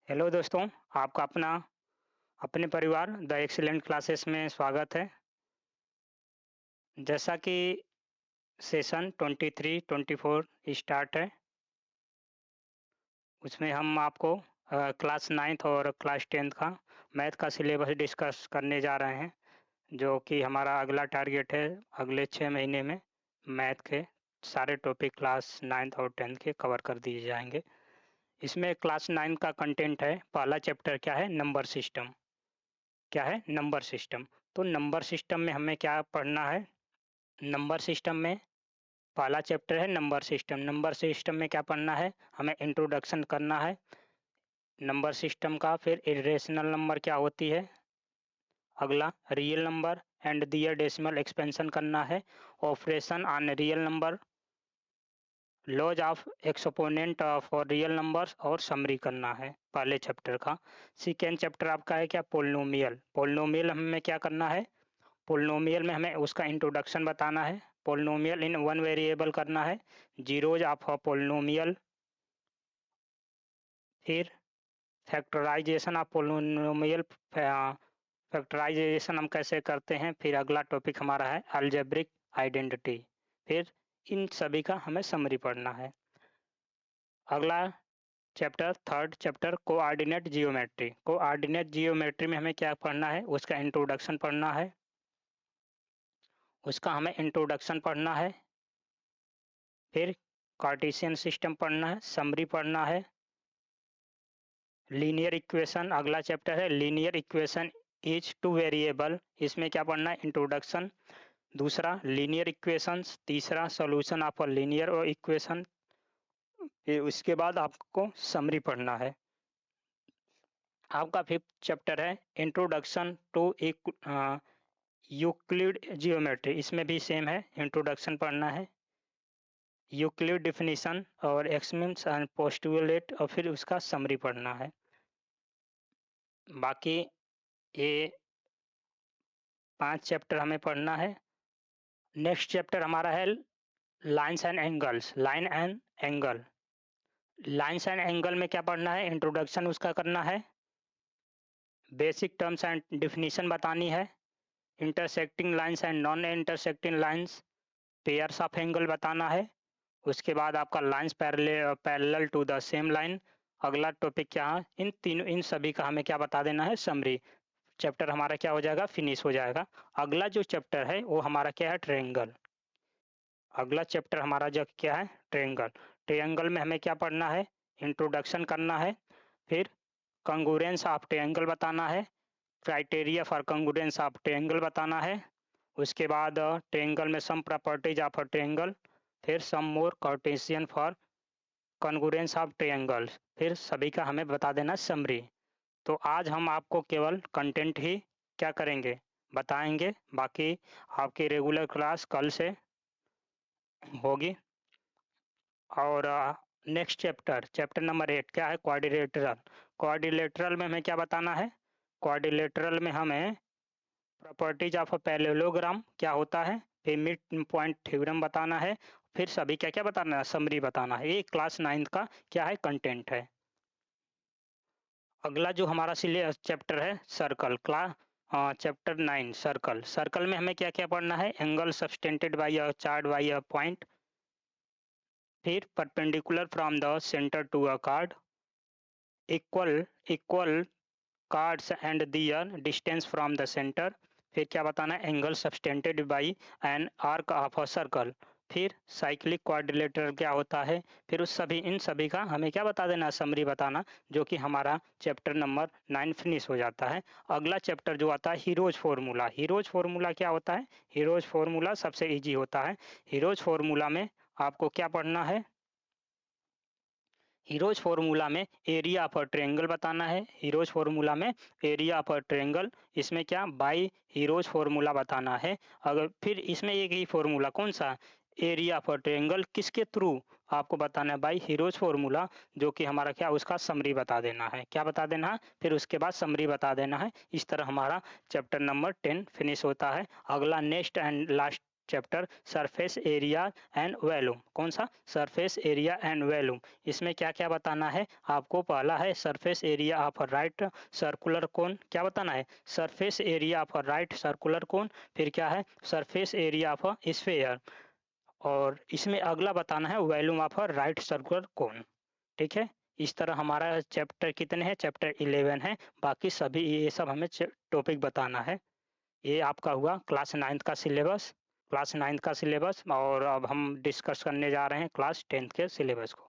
Hello दोस्तों, आपका अपने परिवार द एक्सीलेंट क्लासेस में स्वागत है। जैसा कि सेशन 23-24 स्टार्ट है, उसमें हम आपको क्लास 9th और क्लास 10th का मैथ का सिलेबस डिस्कस करने जा रहे हैं, जो कि हमारा अगला टारगेट है अगले 6 महीने में मैथ के सारे टॉपिक क्लास 9th और 10th के कवर कर दिए जाएँगे। इसमें क्लास 9 का कंटेंट है, पहला चैप्टर क्या है? Number system. क्या है? Number system. तो नंबर सिस्टम में हमें क्या पढ़ना है? नंबर सिस्टम में पहला चैप्टर है नंबर सिस्टम। नंबर सिस्टम में क्या पढ़ना है? हमें इंट्रोडक्शन करना है नंबर सिस्टम का। फिर इरेशनल नंबर क्या होती है? अगला real number and their decimal expansion करना है। Operation on real number, laws of exponent for real numbers और समरी करना है पहले चैप्टर का। सेकेंड चैप्टर आपका है क्या? पोलिनोमियल। पोलिनोमियल हमें क्या करना है? पोलिनोमियल में हमें उसका इंट्रोडक्शन बताना है। पोलिनोमियल इन वन वेरिएबल करना है। Zeros of a polynomial. फिर फैक्टराइजेशन ऑफ पोलिनोमियल। फैक्टराइजेशन हम कैसे करते हैं? फिर अगला टॉपिक हमारा है अलजेब्रिक आइडेंटिटी। फिर इन सभी का हमें समरी पढ़ना है। अगला chapter third chapter coordinate geometry. Coordinate geometry में हमें क्या पढ़ना है? उसका इंट्रोडक्शन पढ़ना है। उसका हमें इंट्रोडक्शन पढ़ना है। फिर कार्टेशियन सिस्टम पढ़ना है, समरी पढ़ना है। लीनियर इक्वेशन अगला चैप्टर है, linear equation is two variable. इसमें क्या पढ़ना है? इंट्रोडक्शन। दूसरा लीनियर इक्वेशंस। तीसरा solution of a linear equation. फिर उसके बाद आपको समरी पढ़ना है। आपका फिफ्थ चैप्टर है इंट्रोडक्शन टू यूक्लिड जियोमेट्री। इसमें भी सेम है, इंट्रोडक्शन पढ़ना है। यूक्लिड डिफिनीशन और एक्समिन्स एंड पोस्टुलेट और फिर उसका समरी पढ़ना है। बाकी ये 5 चैप्टर हमें पढ़ना है। नेक्स्ट चैप्टर हमारा है lines and angles. Line and angle. Lines and angle में क्या पढ़ना है? इंट्रोडक्शन उसका करना है। बेसिक टर्म्स एंड डिफिनीशन बतानी है। Intersecting lines and non intersecting lines, pairs of angle बताना है। उसके बाद आपका lines parallel to the same line. अगला टॉपिक क्या है? इन सभी का हमें क्या बता देना है? समरी। चैप्टर हमारा क्या हो जाएगा? फिनिश हो जाएगा। अगला जो चैप्टर है वो हमारा क्या है? ट्रायंगल। अगला चैप्टर हमारा जो क्या है? ट्रायंगल। ट्रायंगल में हमें क्या पढ़ना है? इंट्रोडक्शन करना है। फिर कंगुरेंस ऑफ ट्रायंगल बताना है। Criteria for congruence of triangle बताना है। उसके बाद ट्रायंगल में some properties of a triangle. फिर some more Cartesian for congruence of triangles. फिर सभी का हमें बता देना समरी। तो आज हम आपको केवल कंटेंट ही क्या करेंगे? बताएंगे। बाकी आपकी रेगुलर क्लास कल से होगी। और नेक्स्ट चैप्टर चैप्टर नंबर 8 क्या है? क्वाड्रिलेटरल। क्वाड्रिलेटरल में हमें क्या बताना है? क्वाड्रिलेटरल में हमें प्रॉपर्टीज ऑफ अ पैरेललोग्राम क्या होता है, फिर मिड पॉइंट थ्योरम बताना है। फिर सभी क्या क्या बताना है? समरी बताना है। ये क्लास 9 का क्या है? कंटेंट है। अगला जो हमारा चैप्टर है सर्कल। Chapter 9 circle. सर्कल में हमें क्या क्या पढ़ना है? Angle subtended by a chord by a point. फिर perpendicular from the centre to a chord. Equal equal chords and their distance from the centre. फिर क्या बताना है? Angle subtended by an arc of a circle. फिर cyclic quadrilateral क्या होता है? फिर इन सभी का हमें क्या बता देना? समरी बताना, जो कि हमारा चैप्टर नंबर 9 फिनिश हो जाता है। अगला चैप्टर जो आता है हीरोज फार्मूला। हीरोज फार्मूला क्या होता है? हीरोज फार्मूला सबसे इजी होता है। हीरोज फार्मूला में आपको क्या पढ़ना है? हीरोज फार्मूला में एरिया ऑफ अ ट्रायंगल बताना है। हीरोज फार्मूला में एरिया ऑफ अ ट्रायंगल, इसमें क्या बाई हीरोज फार्मूला बताना है। अगर फिर इसमें एक ही फार्मूला कौन सा? एरिया ऑफ अ ट्रायंगल किसके थ्रू आपको बताना है? बाई हीरोज फार्मूला, जो कि हमारा क्या उसका समरी बता देना है। क्या बता देना है? फिर उसके बाद समरी बता देना है। इस तरह हमारा चैप्टर नंबर 10 फिनिश होता है। अगला next and last chapter surface area and volume. कौन सा? Surface area and volume. इसमें क्या-क्या बताना है आपको? पहला है surface area of right circular cone. क्या बताना है? Surface area of right circular cone. फिर क्या है? Surface area of sphere. और इसमें अगला बताना है volume of right circular cone. ठीक है? इस तरह हमारा चैप्टर कितने हैं? चैप्टर 11 है। बाकी सभी ये सब हमें टॉपिक बताना है। ये आपका हुआ क्लास 9th का सिलेबस। क्लास 9th का सिलेबस और अब हम डिस्कस करने जा रहे हैं क्लास 10th के सिलेबस को।